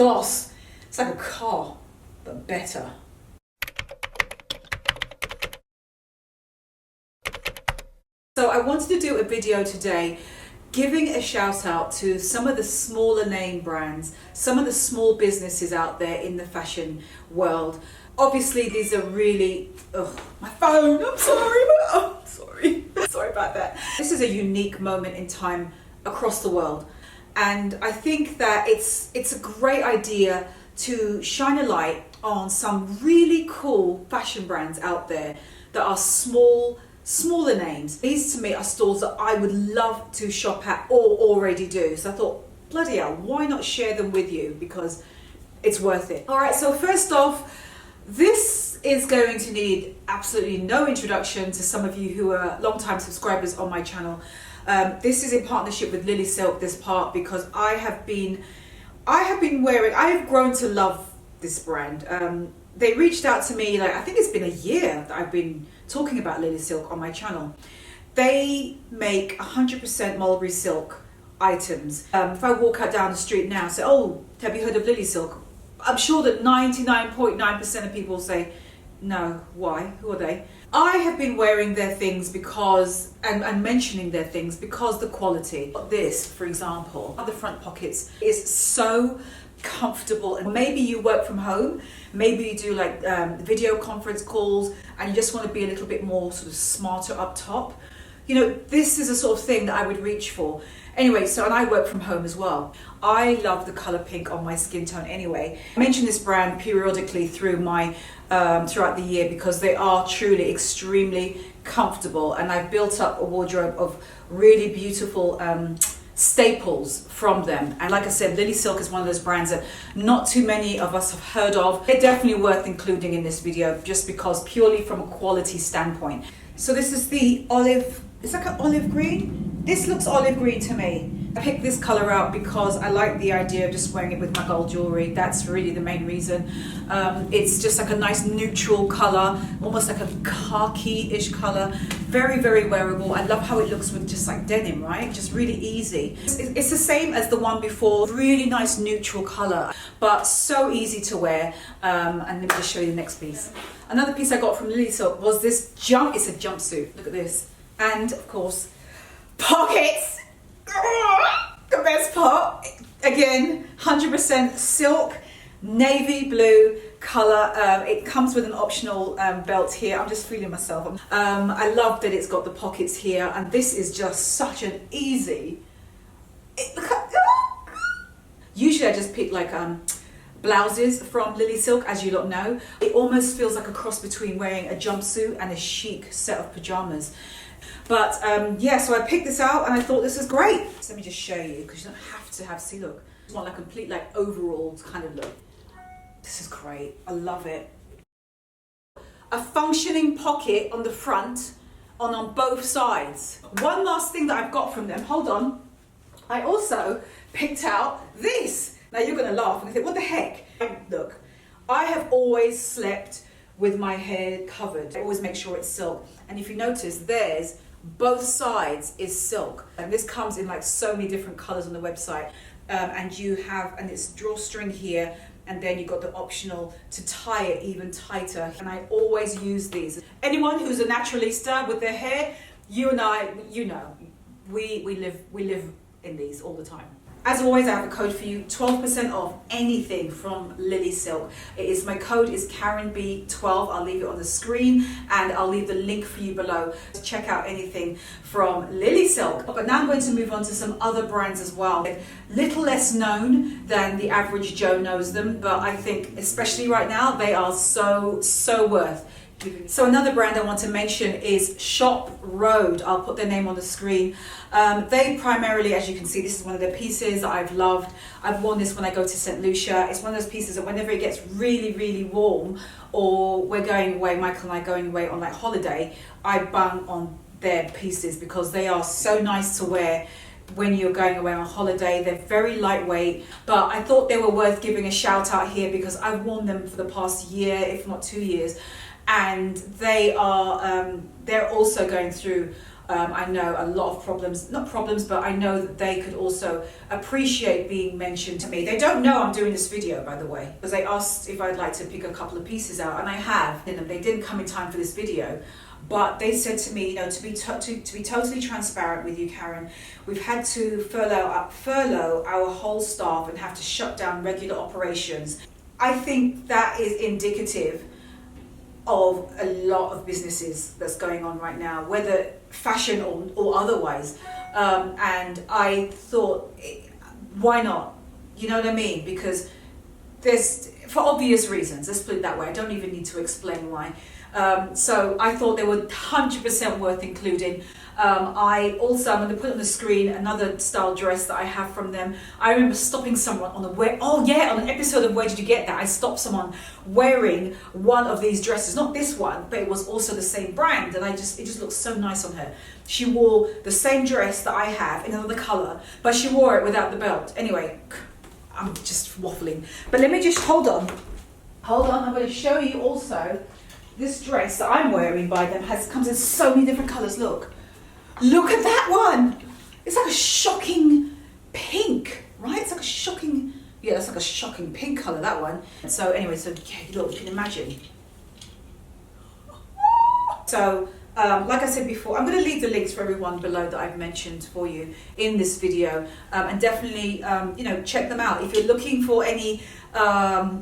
gloss. It's like a car, but better. So I wanted to do a video today giving a shout out to some of the smaller name brands, some of the small businesses out there in the fashion world. Obviously these are really, my phone, I'm sorry, sorry about that. This is a unique moment in time across the world. And I think that it's a great idea to shine a light on some really cool fashion brands out there that are smaller names. These to me are stores that I would love to shop at or already do. So I thought, bloody hell, why not share them with you, because it's worth it. All right, so first off, this is going to need absolutely no introduction to some of you who are long-time subscribers on my channel. This is in partnership with Lilly Silk, this part, because I have grown to love this brand. They reached out to me, like, I think it's been a year that I've been talking about Lilly Silk on my channel. They make 100% mulberry silk items. If I walk out down the street now and say, oh, have you heard of Lilly Silk? I'm sure that 99.9% of people say, no, why? Who are they? I have been wearing their things because, and mentioning their things because the quality. This, for example, the front pockets is so comfortable. And maybe you work from home, maybe you do like video conference calls and you just want to be a little bit more sort of smarter up top. You know, this is a sort of thing that I would reach for. Anyway, so, and I work from home as well. I love the color pink on my skin tone anyway. I mention this brand periodically through my throughout the year because they are truly extremely comfortable, and I've built up a wardrobe of really beautiful staples from them. And like I said, Lilly Silk is one of those brands that not too many of us have heard of. They're definitely worth including in this video just because, purely from a quality standpoint. So this is the olive, it's like an olive green. This looks olive green to me. I picked this color out because I like the idea of just wearing it with my gold jewelry. That's really the main reason. It's just like a nice neutral color, almost like a khaki-ish color. Very, very wearable. I love how it looks with just like denim, right? Just really easy. It's the same as the one before. Really nice neutral color, but so easy to wear. And let me just show you the next piece. Another piece I got from Lilly Silk was this it's a jumpsuit. Look at this. And of course, pockets. The best part, again, 100% silk, navy blue color. It comes with an optional belt here. I'm just feeling myself. I love that it's got the pockets here, and this is just such an easy. Usually I just pick like blouses from Lilly Silk, as you lot know. It almost feels like a cross between wearing a jumpsuit and a chic set of pajamas. But yeah, so I picked this out and I thought this is great. So let me just show you, because you don't have to have, see, look. You want like a complete like overall kind of look. This is great, I love it. A functioning pocket on the front, on both sides. One last thing that I've got from them, hold on. I also picked out this. Now you're gonna laugh and think, what the heck? Look, I have always slept with my hair covered. I always make sure it's silk. And if you notice, there's both sides is silk. And this comes in like so many different colors on the website. And you have, and it's drawstring here, and then you've got the optional to tie it even tighter. And I always use these. Anyone who's a naturalista with their hair, you and I, you know, we live in these all the time. As always, I have a code for you, 12% off anything from Lilly Silk. My code is KarenB12. I'll leave it on the screen and I'll leave the link for you below to check out anything from Lilly Silk. But now I'm going to move on to some other brands as well. Little less known than the average Joe knows them, but I think especially right now, they are so worth. So another brand I want to mention is Shop Road. I'll put their name on the screen. They primarily, as you can see, this is one of their pieces that I've loved. I've worn this when I go to St. Lucia. It's one of those pieces that whenever it gets really, really warm, or we're going away, Michael and I going away on like holiday, I bang on their pieces because they are so nice to wear when you're going away on holiday. They're very lightweight, but I thought they were worth giving a shout out here because I've worn them for the past year, if not 2 years. And they are they're also going through I know a lot of problems, not problems, but I know that they could also appreciate being mentioned to me. They don't know I'm doing this video, by the way, because they asked if I'd like to pick a couple of pieces out, and I have. And they didn't come in time for this video, but they said to me, you know, to be totally transparent with you, Karen, we've had to furlough our whole staff and have to shut down regular operations. I think that is indicative of a lot of businesses that's going on right now, whether fashion or otherwise. And I thought, why not? You know what I mean? Because for obvious reasons, let's put it that way. I don't even need to explain why. So I thought they were 100% worth including. I'm going to put on the screen another style dress that I have from them. I remember stopping someone on an episode of Where Did You Get That? I stopped someone wearing one of these dresses, not this one, but it was also the same brand, and it just looked so nice on her. She wore the same dress that I have in another color, but she wore it without the belt. Anyway, I'm just waffling, but let me just hold on. I'm going to show you also this dress that I'm wearing by them comes in so many different colors. Look at that one. It's like a shocking pink, right? It's like a shocking, yeah, that's like a shocking pink color, that one. So anyway, look, you can imagine. So, like I said before, I'm going to leave the links for everyone below that I've mentioned for you in this video, and definitely, check them out. If you're looking for any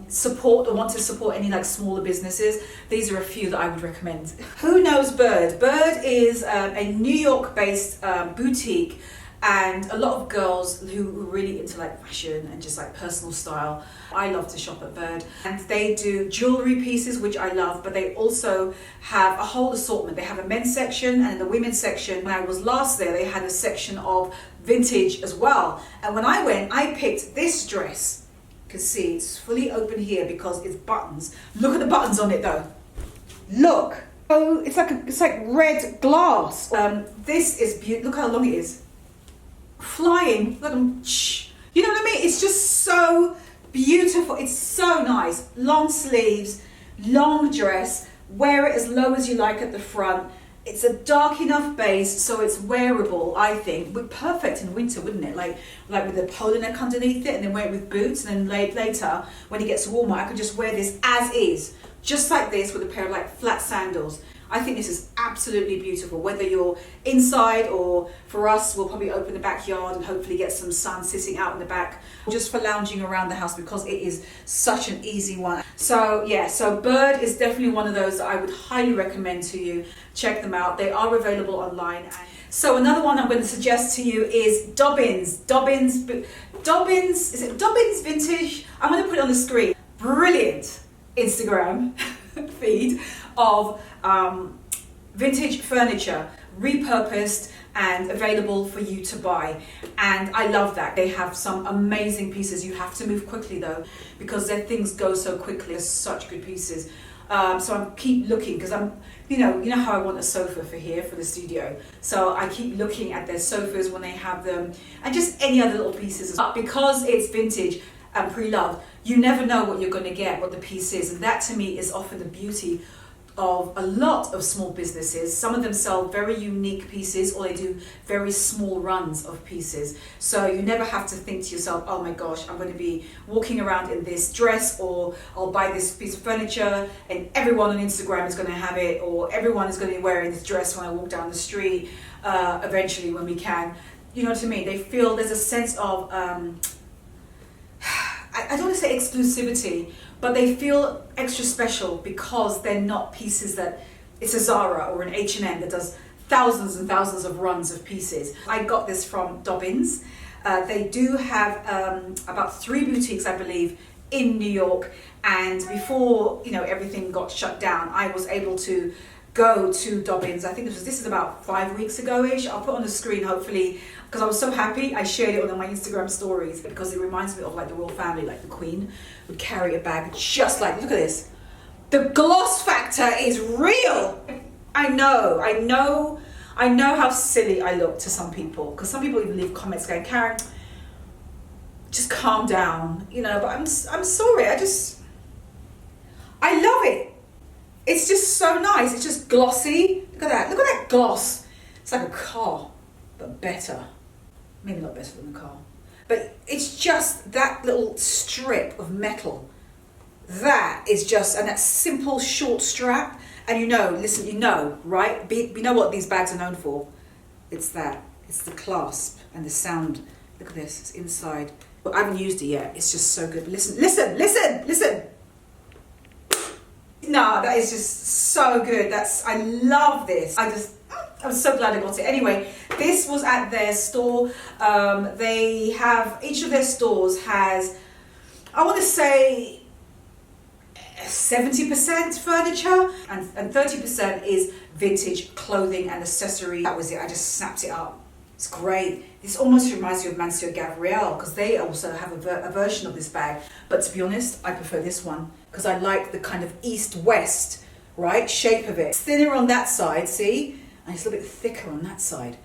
support or want to support any like smaller businesses, these are a few that I would recommend. Who knows Bird? Bird is a New York based boutique, and a lot of girls who are really into like fashion and just like personal style. I love to shop at Bird, and they do jewelry pieces, which I love, but they also have a whole assortment. They have a men's section, and in the women's section, when I was last there, they had a section of vintage as well. And when I went, I picked this dress. You can see it's fully open here because it's buttons. Look at the buttons on it though. Look. Oh, it's like red glass. This is beautiful. Look how long it is. Flying. Look, you know what I mean? It's just so beautiful. It's so nice. Long sleeves, long dress. Wear it as low as you like at the front. It's a dark enough base, so it's wearable, I think. But perfect in winter, wouldn't it? Like with the polo neck underneath it, and then wear it with boots, and then later, when it gets warmer, I could just wear this as is. Just like this, with a pair of like flat sandals. I think this is absolutely beautiful, whether you're inside or for us, we'll probably open the backyard and hopefully get some sun sitting out in the back, just for lounging around the house, because it is such an easy one. So yeah, so Bird is definitely one of those that I would highly recommend to you. Check them out. They are available online. So another one I'm going to suggest to you is Dobbins. Dobbins, is it Dobbins Vintage? I'm going to put it on the screen. Brilliant Instagram feed of vintage furniture, repurposed and available for you to buy. And I love that. They have some amazing pieces. You have to move quickly though, because their things go so quickly. They're such good pieces. So I keep looking, because you know how I want a sofa for here, for the studio. So I keep looking at their sofas when they have them, and just any other little pieces. But because it's vintage and pre-loved, you never know what you're going to get, what the piece is. And that to me is often the beauty of a lot of small businesses. Some of them sell very unique pieces, or they do very small runs of pieces. So you never have to think to yourself, oh my gosh, I'm going to be walking around in this dress, or I'll buy this piece of furniture and everyone on Instagram is going to have it, or everyone is going to be wearing this dress when I walk down the street, eventually when we can. You know what I mean? They feel there's a sense of, I don't want to say exclusivity, but they feel extra special because they're not pieces that it's a Zara or an H&M that does thousands and thousands of runs of pieces. I got this from Dobbins. They do have about 3 boutiques, I believe, in New York. And before everything got shut down, I was able to go to Dobbins. I think this is about 5 weeks ago-ish. I'll put on the screen, hopefully, because I was so happy. I shared it on my Instagram stories because it reminds me of like the royal family, like the Queen would carry a bag just like, look at this. The gloss factor is real. I know how silly I look to some people, because some people even leave comments going, Karen, just calm down, but I'm sorry. I love it. It's just so nice. It's just glossy. Look at that gloss. It's like a car, but better. Maybe not better than a car. But it's just that little strip of metal. That is just, and that simple short strap. And you know, listen, you know, right? You know what these bags are known for? It's that. It's the clasp and the sound. Look at this, it's inside. But I haven't used it yet. It's just so good. But listen, listen, listen, listen. No, that is just so good. I love this. I'm so glad I got it. Anyway, this was at their store. They have, each of their stores has, I want to say 70% furniture and 30% is vintage clothing and accessories. That was it. I just snapped it up. It's great. This almost reminds me of Monsieur Gabriel because they also have a version of this bag. But to be honest, I prefer this one because I like the kind of east-west, right, shape of it. It's thinner on that side, see? And it's a little bit thicker on that side.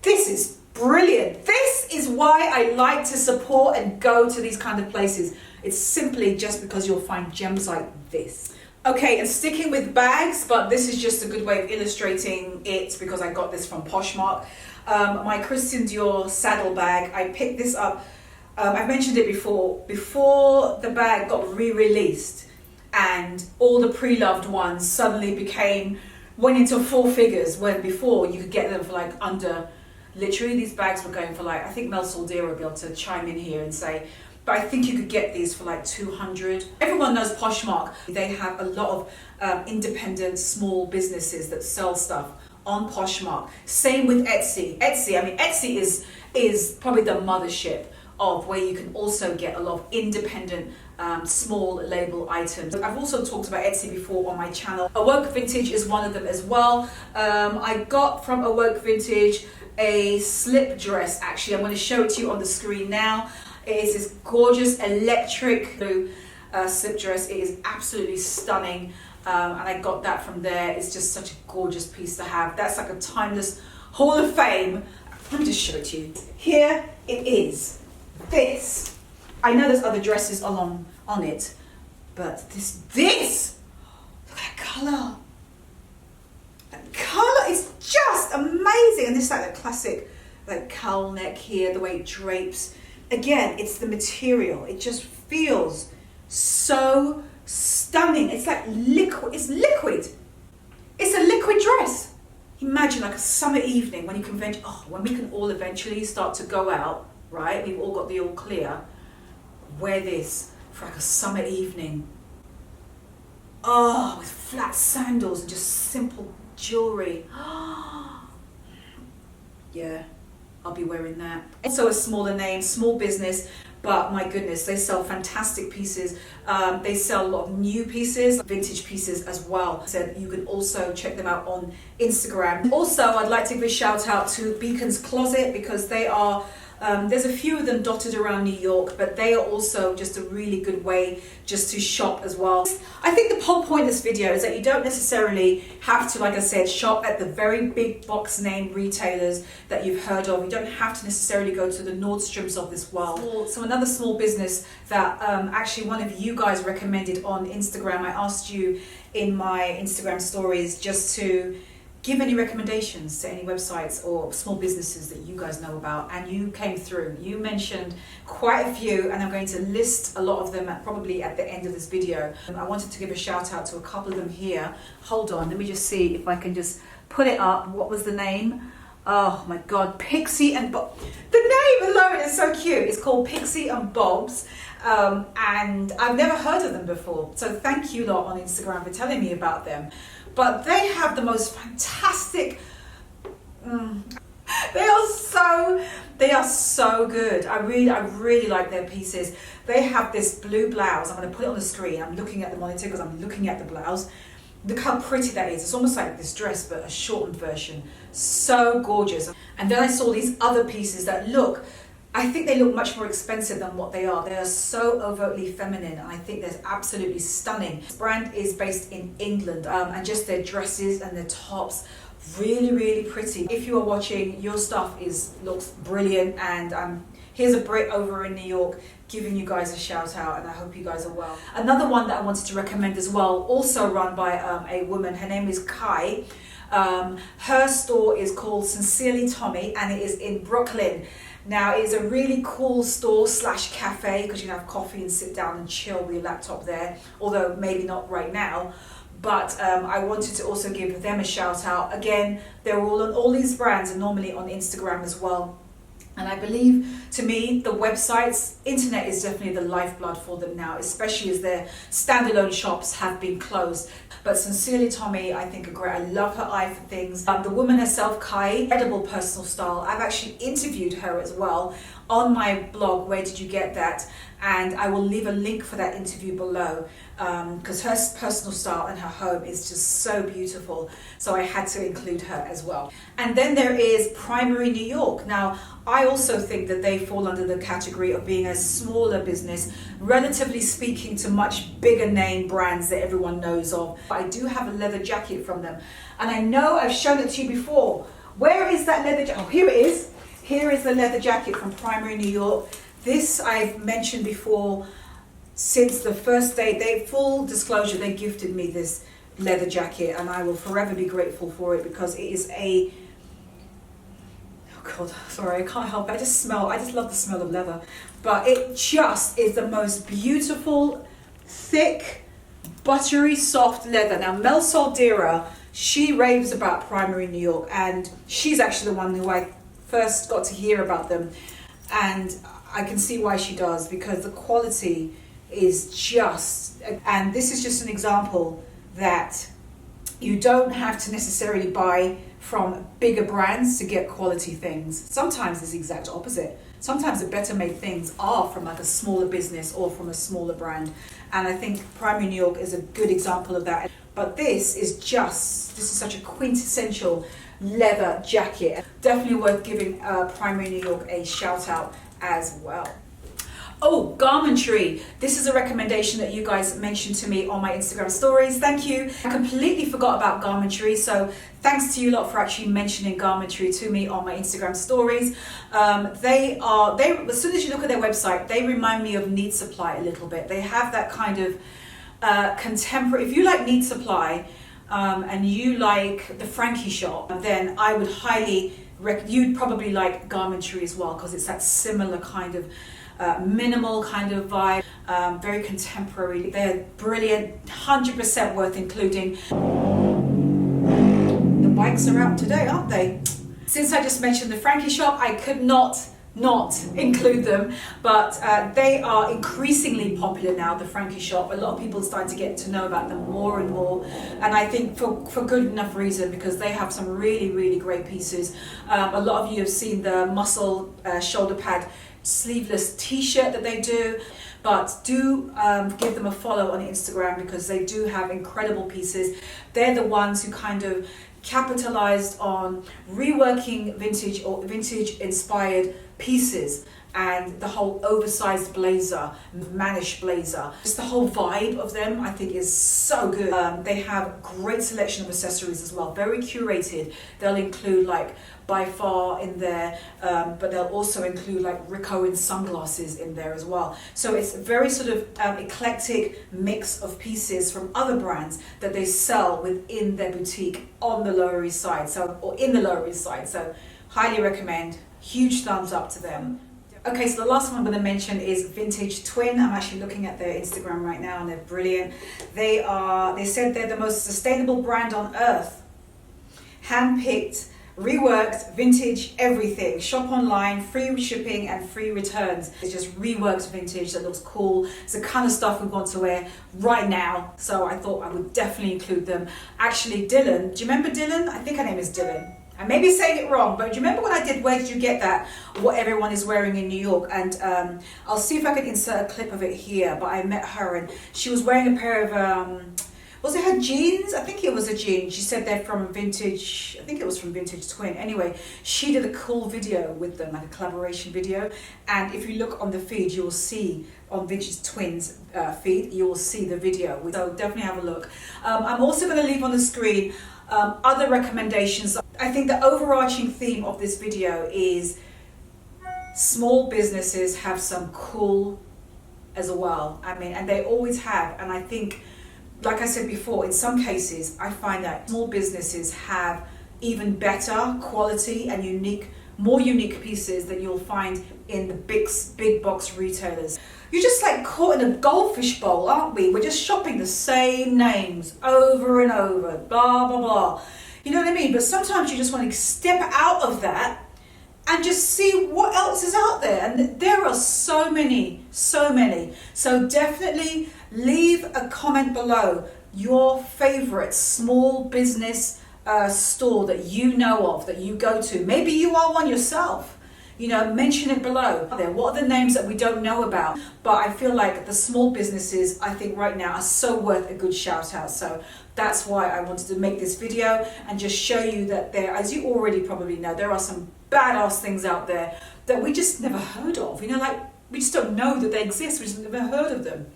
This is brilliant. This is why I like to support and go to these kind of places. It's simply just because you'll find gems like this. Okay, and sticking with bags, but this is just a good way of illustrating it because I got this from Poshmark. My Christian Dior saddle bag, I picked this up, I've mentioned it before the bag got re-released and all the pre-loved ones suddenly went into 4 figures when before you could get them for like under, literally these bags were going for like, I think Mel Soldier will be able to chime in here and say, but I think you could get these for like 200. Everyone knows Poshmark. They have a lot of independent small businesses that sell stuff on Poshmark. Same with Etsy. Etsy is probably the mothership of where you can also get a lot of independent small label items. I've also talked about Etsy before on my channel. Awoke Vintage is one of them as well. I got from Awoke Vintage a slip dress. Actually, I'm going to show it to you on the screen now. It is this gorgeous electric blue slip dress. It is absolutely stunning. And I got that from there. It's just such a gorgeous piece to have. That's like a timeless Hall of Fame. Let me just show it to you. Here it is. This. I know there's other dresses on it, but this. Look at that colour. That colour is just amazing. And this is like the classic like cowl neck here, the way it drapes. Again, it's the material. It just feels so stunning. It's like liquid. It's liquid. It's a liquid dress. Imagine like a summer evening when when we can all eventually start to go out, right? We've all got the all clear. Wear this for like a summer evening. Oh, with flat sandals and just simple jewelry. Yeah, I'll be wearing that. Also a smaller name, small business. But my goodness, they sell fantastic pieces. They sell a lot of new pieces, vintage pieces as well. So you can also check them out on Instagram. Also, I'd like to give a shout out to Beacon's Closet because they are, there's a few of them dotted around New York, but they are also just a really good way just to shop as well. I think the whole point of this video is that you don't necessarily have to, like I said, shop at the very big box name retailers that you've heard of. You don't have to necessarily go to the Nordstroms of this world. So another small business that actually one of you guys recommended on Instagram, I asked you in my Instagram stories just to give any recommendations to any websites or small businesses that you guys know about, and you came through. You mentioned quite a few, and I'm going to list a lot of them probably at the end of this video. I wanted to give a shout out to a couple of them here. Hold on, let me just see if I can just put it up. What was the name? Oh my God, Pixie and Bob. The name alone is so cute. It's called Pixie and Bob's. And I've never heard of them before. So thank you lot on Instagram for telling me about them. But they have the most fantastic, they are so good. I really like their pieces. They have this blue blouse. I'm going to put it on the screen. I'm looking at the monitor because I'm looking at the blouse. Look how pretty that is. It's almost like this dress, but a shortened version. So gorgeous. And then I saw these other pieces that look, I think they look much more expensive than what they are. They are so overtly feminine, and I think they're absolutely stunning. This brand is based in England, and just their dresses and their tops, really pretty. If you are watching, your stuff looks brilliant, and here's a Brit over in New York giving you guys a shout out, and I hope you guys are well. Another one that I wanted to recommend as well, also run by a woman. Her name is Kai. Her store is called Sincerely Tommy, and it is in Brooklyn. Now, it is a really cool store slash cafe because you can have coffee and sit down and chill with your laptop there, although maybe not right now. But I wanted to also give them a shout out. Again, they're all these brands are normally on Instagram as well. And I believe, to me, the websites, internet is definitely the lifeblood for them now, especially as their standalone shops have been closed. But Sincerely Tommy, I think, are great. I love her eye for things. The woman herself, Kai, incredible personal style. I've actually interviewed her as well on my blog, Where Did You Get That? And I will leave a link for that interview below because her personal style and her home is just so beautiful. So I had to include her as well. And then there is Primary New York. Now, I also think that they fall under the category of being a smaller business, relatively speaking to much bigger name brands that everyone knows of. I do have a leather jacket from them. And I know I've shown it to you before. Where is that leather jacket? Oh, here it is. Here is the leather jacket from Primary New York. This I've mentioned before since the first day. Full disclosure, they gifted me this leather jacket and I will forever be grateful for it because it is a, oh God, sorry, I can't help it. I just love the smell of leather. But it just is the most beautiful, thick, buttery, soft leather. Now, Mel Soldera, she raves about Primary New York and she's actually the one who I first got to hear about them. And I can see why she does, because the quality is just, and this is just an example that you don't have to necessarily buy from bigger brands to get quality things. Sometimes it's the exact opposite. Sometimes the better made things are from like a smaller business or from a smaller brand. And I think Primary New York is a good example of that. But this is such a quintessential leather jacket. Definitely worth giving Primary New York a shout out as well. Oh, Garmin Tree. This is a recommendation that you guys mentioned to me on my Instagram stories. Thank you. I completely forgot about Garmin Tree, so thanks to you lot for actually mentioning Garmin Tree to me on my Instagram stories. They as soon as you look at their website, they remind me of Need Supply a little bit. They have that kind of contemporary. If you like Need Supply and you like the Frankie shop, then I would highly you'd probably like Garmin Tree as well because it's that similar kind of minimal kind of vibe, very contemporary. They're brilliant, 100% worth including. The bikes are out today, aren't they? Since I just mentioned the Frankie shop, I could not include them, but they are increasingly popular now, the Frankie shop. A lot of people are starting to get to know about them more and more, and I think for good enough reason, because they have some really, really great pieces. A lot of you have seen the muscle shoulder pad sleeveless t-shirt that they do, but do give them a follow on Instagram because they do have incredible pieces. They're the ones who kind of capitalized on reworking vintage or vintage inspired pieces, and the whole oversized blazer, mannish blazer, just the whole vibe of them I think is so good. They have great selection of accessories as well, very curated. They'll include like By Far in there, but they'll also include like Rick Owens sunglasses in there as well. So it's a very sort of eclectic mix of pieces from other brands that they sell within their boutique on the Lower East Side, or in the Lower East Side. So highly recommend, huge thumbs up to them. Okay, so the last one I'm going to mention is Vintage Twin. I'm actually looking at their Instagram right now and they're brilliant. They said they're the most sustainable brand on earth. Handpicked, reworked, vintage, everything. Shop online, free shipping and free returns. It's just reworked vintage that looks cool. It's the kind of stuff we want to wear right now. So I thought I would definitely include them. Actually, Dylan, do you remember Dylan? I think her name is Dylan. I may be saying it wrong, but do you remember when I did Where Did You Get That? What everyone is wearing in New York. And I'll see if I can insert a clip of it here. But I met her and she was wearing a pair of, was it her jeans? I think it was a jean. She said they're from Vintage, I think it was from Vintage Twin. Anyway, she did a cool video with them, like a collaboration video. And if you look on the feed, you will see on Vintage Twin's feed, you will see the video. So definitely have a look. I'm also going to leave on the screen other recommendations. I think the overarching theme of this video is small businesses have some cool as well. I mean, and they always have. And I think like I said before, in some cases, I find that small businesses have even better quality and more unique pieces that you'll find in the big box retailers. You're just like caught in a goldfish bowl, aren't we? We're just shopping the same names over and over, blah, blah, blah. You know what I mean? But sometimes you just want to step out of that and just see what else is out there. And there are so many. So definitely leave a comment below your favorite small business store that you know of, that you go to. Maybe you are one yourself. You know, mention it below. What are the names that we don't know about? But I feel like the small businesses, I think right now, are so worth a good shout out. So that's why I wanted to make this video and just show you that there, as you already probably know, there are some badass things out there that we just never heard of. You know, like we just don't know that they exist. We just never heard of them.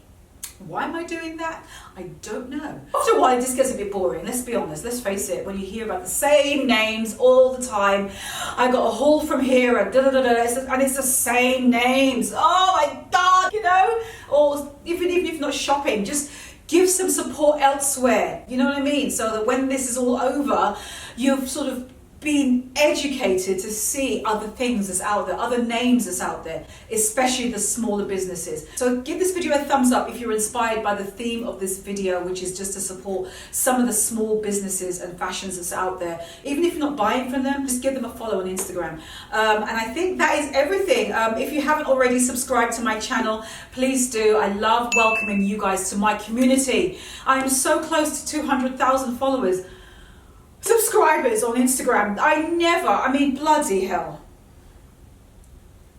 Why am I doing that? I don't know. After a while, it just gets a bit boring. Let's be honest. Let's face it. When you hear about the same names all the time, I got a haul from here and and it's the same names. Oh my God, you know? Or even if you're not shopping, just give some support elsewhere. You know what I mean? So that when this is all over, you've sort of being educated to see other things that's out there, other names that's out there, especially the smaller businesses. So give this video a thumbs up if you're inspired by the theme of this video, which is just to support some of the small businesses and fashions that's out there. Even if you're not buying from them, just give them a follow on Instagram. And I think that is everything. If you haven't already subscribed to my channel, please do. I love welcoming you guys to my community. I am so close to 200,000 followers. Subscribers on Instagram. I mean, bloody hell.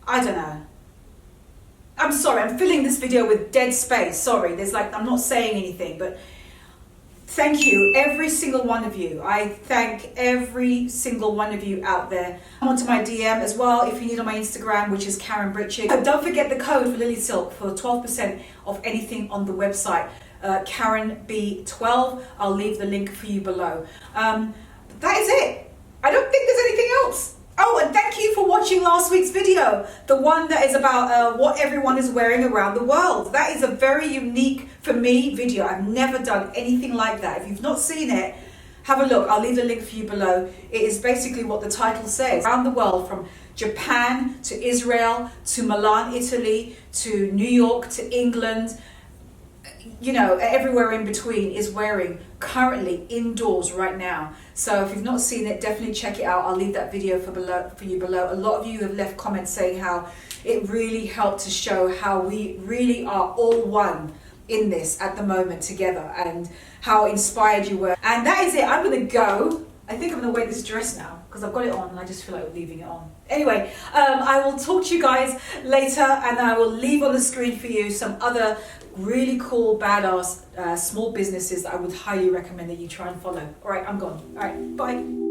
I don't know. I'm sorry, I'm filling this video with dead space. Sorry, I'm not saying anything, but thank you, every single one of you. I thank every single one of you out there. Come onto my DM as well if you need on my Instagram, which is KarenBritChick. Don't forget the code for Lilly Silk for 12% of anything on the website. KarenB12. I'll leave the link for you below. That is it. I don't think there's anything else. Oh, and thank you for watching last week's video, the one that is about what everyone is wearing around the world. That is a very unique, for me, video. I've never done anything like that. If you've not seen it, have a look. I'll leave the link for you below. It is basically what the title says. Around the world, from Japan to Israel to Milan, Italy, to New York to England, you know, everywhere in between is wearing currently indoors right now. So if you've not seen it, definitely check it out. I'll leave that video for you below. A lot of you have left comments saying how it really helped to show how we really are all one in this at the moment together, and how inspired you were. And that is it. I'm gonna go. I think I'm gonna wear this dress now because I've got it on and I just feel like leaving it on. Anyway, I will talk to you guys later, and I will leave on the screen for you some other really cool, badass small businesses that I would highly recommend that you try and follow. All right, I'm gone. All right, bye.